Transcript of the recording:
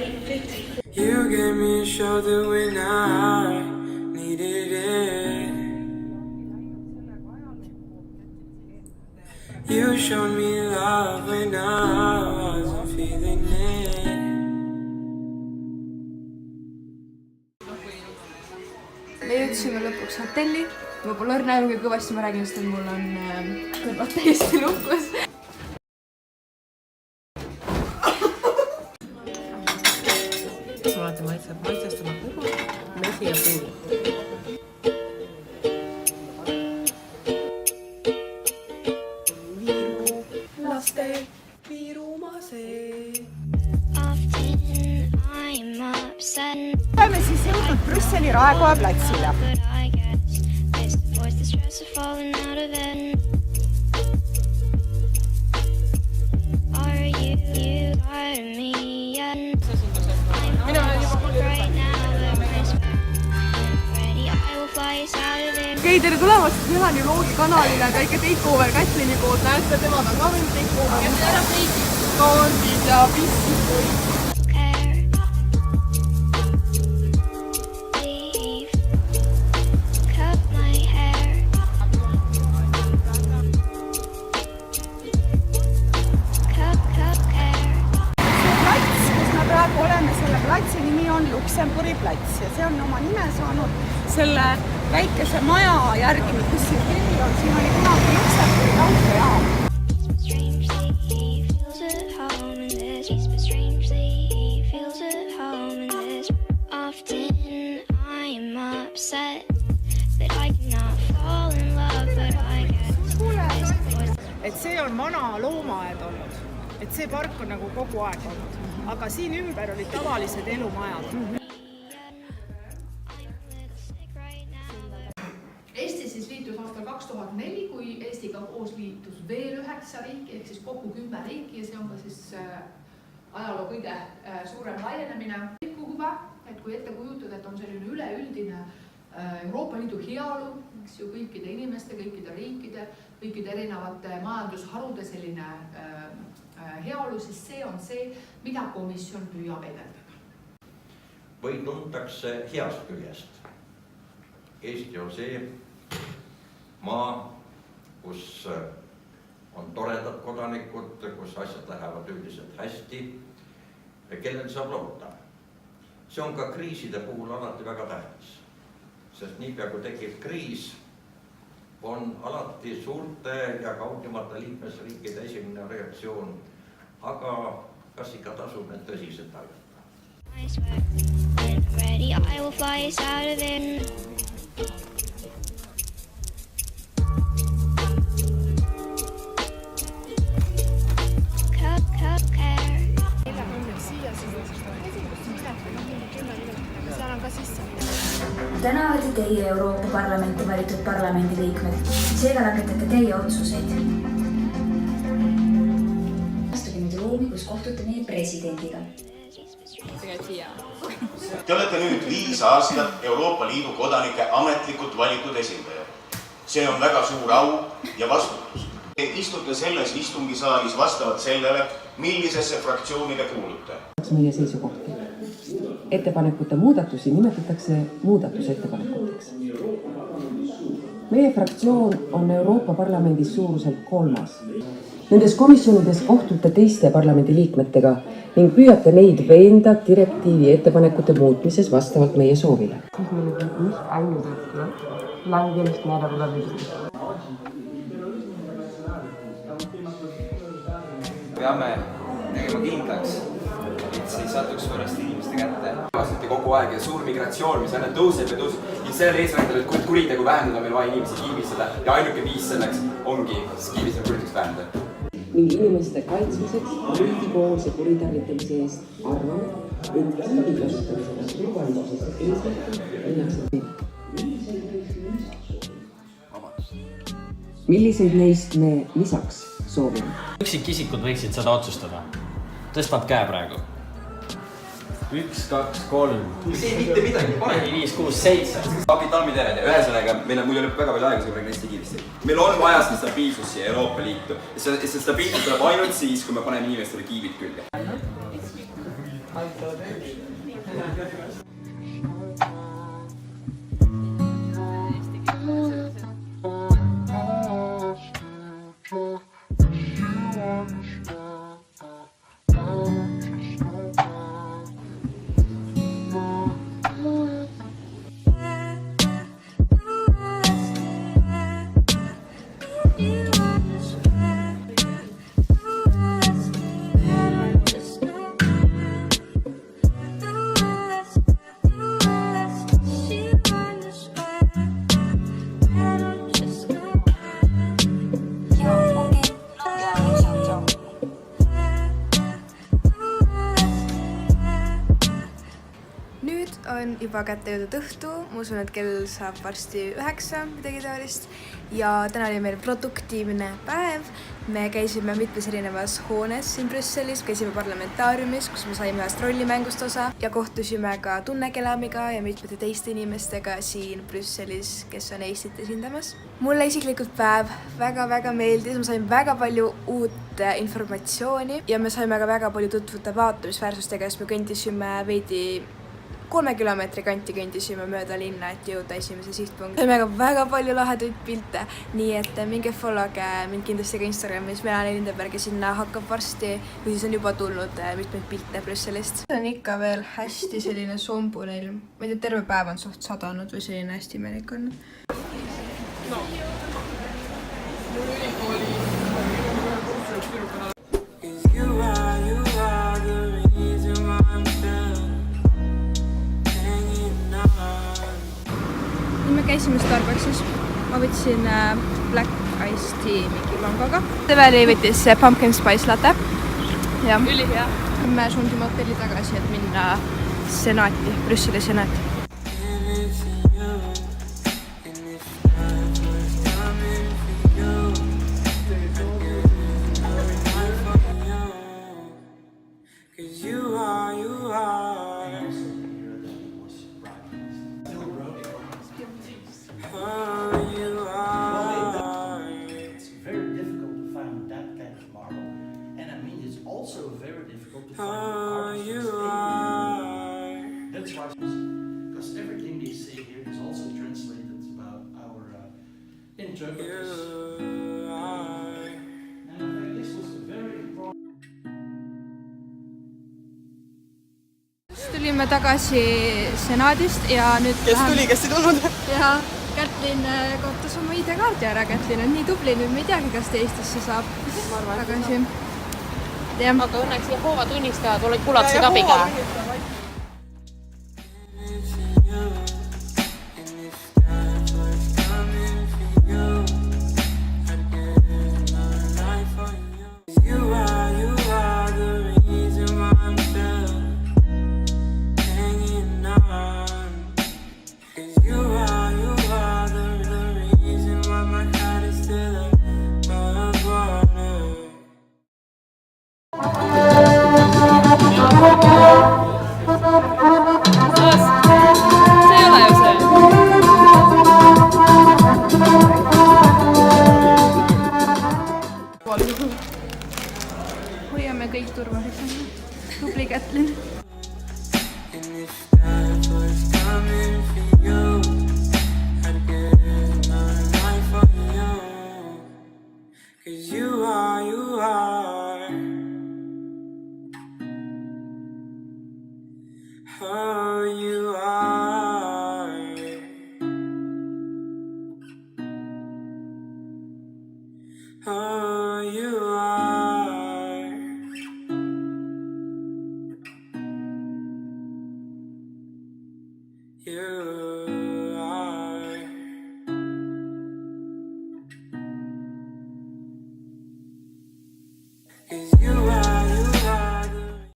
You gave me a shoulder when I needed it. You showed me love when I wasn't feeling it. Me jõudsime lõpuks hotelli. Ma pole õrna kui kõvasti ma räägin, sest mul on kõrvad täiesti lukus. Alati maitsestama kõrva, mesi ja puu. Laste Viirumaa see. Oleme siis jõudnud Brüsseli Raekoja platsile. Okei, tere tulemast Mihani vlogi kanalile, väike takeover Kätlini poolt, näete, temad on ka veel takeover. Ja ära peidid kaardid ja pissid. Oleme selle platsi nimi on Luxembourgi plats ja see on oma nime saanud selle väikese maja järgi, kus siin kirjil on, siin oli kunagi Luxembourgi raudteejaam. Et see on vana loomaaed olnud, et see park on nagu kogu aeg olnud. Aga siin ümber olid tavalised elumajad. Eesti siis liitus aastal 2004, kui Eestiga koos liitus veel 9 riiki, ehk siis kokku 10 riiki ja see on ka siis ajaloo kõige suurem laienemine. Huve, et kui ette kujutada, et on selline üleüldine Euroopa Liidu heaolu, eks ju, kõikide inimeste, kõikide riikide, kõikide erinevate majandusharude selline heaolu, siis see on see, mida komisjon püüab edendada. Või tuntakse heast küljest. Eesti on see maa, kus on toredad kodanikud, kus asjad lähevad üldiselt hästi, kellel saab loota. See on ka kriiside puhul alati väga tähtis, sest niipea kui tekib kriis, on alati suurte ja kaugemate liikmesriikide esimene reaktsioon, aga kas ikka tasub need tõsiselt aidata? Täna olete teie Euroopa Parlamenti valitud parlamendiliikmed, seega langetate teie otsuseid. Astuge nüüd ruumi, kus kohtute meie presidendiga. Te olete nüüd 5 aastat Euroopa Liidu kodanike ametlikult valitud esindajad. See on väga suur au ja vastutus. Te istute selles istungisaalis vastavalt sellele, millisesse fraktsioonile kuulute. Meie seisukohti. Ettepanekute muudatusi nimetatakse muudatusettepanekuteks. Meie fraktsioon on Euroopa Parlamendis suuruselt 3. Nendes komisjonides kohtute teiste parlamendiliikmetega ning püüate neid veenda direktiivi ettepanekute muutmises vastavalt meie soovile. Peame tegema kindlaks, et see ei satuks võõraste inimeste kätte. Vastate kogu aeg ja suur migratsioon, mis aina tõuseb ja tõuseb. Ja sellel eesmärgil, et kuritegu vähendada, meil vaja inimesi kiivistada ja ainuke viis selleks ongi kiivistada kuriteks vähendada. Ning inimeste kaitsmiseks riigipoolse kuritarvitamise eest arvame, et kiivi kasutamisega turvalisusest eesmärgil õnnakse. Milliseid neist me lisaks soovime? Üksikisikud võiksid seda otsustada. Tõstvad käe praegu. 1, 2, 3. See mitte midagi, panegi 5, 6, 7. Kapitaalmi tered ja ühesõnaga, meil on väga palju aega, kui hästi kiiresti. Meil on vaja seda stabiilsust siia Euroopa Liitu. See stabiilsus tuleb ainult siis, kui me paneme inimestele kiivid külge. On juba kätte jõudnud õhtu, ma usun, et kell saab varsti 9 midagi taolist ja täna oli meil produktiivne päev. Me käisime mitmes erinevas hoones siin Brüsselis, käisime parlamentaariumis, kus me saime ühest rollimängust osa ja kohtusime ka Tunnekelamiga ja mitmete teiste inimestega siin Brüsselis, kes on Eestit esindamas. Mulle isiklikult päev väga-väga meeldis, ma sain väga palju uut informatsiooni ja me saime ka väga palju tutvuda vaatamisväärsustega, sest me kõndisime veidi 3 kilomeetri kanti kõndisime mööda linna, et jõuda esimese sihtpunkti. Saime ka väga palju lahedaid pilte, nii et minge followge mind kindlasti ka Instagramis. Melanie Lindeberg ja sinna hakkab varsti, või siis on juba tulnud mitmeid pilte Brüsselist. See on ikka veel hästi selline sombune ilm. Ma ei tea, terve päev on suht sadanud või selline hästi imelik on. Me käisime Starbucksis, ma võtsin Black Iced Tea mingi mangoga. Tõveli võttis Pumpkin Spice latte. Ülihea. Me suundime hotelli tagasi, et minna senaati, Brüsseli senaati. Because everything they say here is also translated about our interpreters. And I think this was very important. Tulime tagasi senaadist ja nüüd kes tuli, kes ei tulnud? Ja Kätlin kohtas oma ID-kaardi ära. Kätlin on nii tubli, nüüd me ei teagi, kas ta Eestisse saab tagasi. Aga õnneks Jehova tunnistajad olid kulatsid abiga. Hoiame kõik turvalised. Tubli Kätlin. You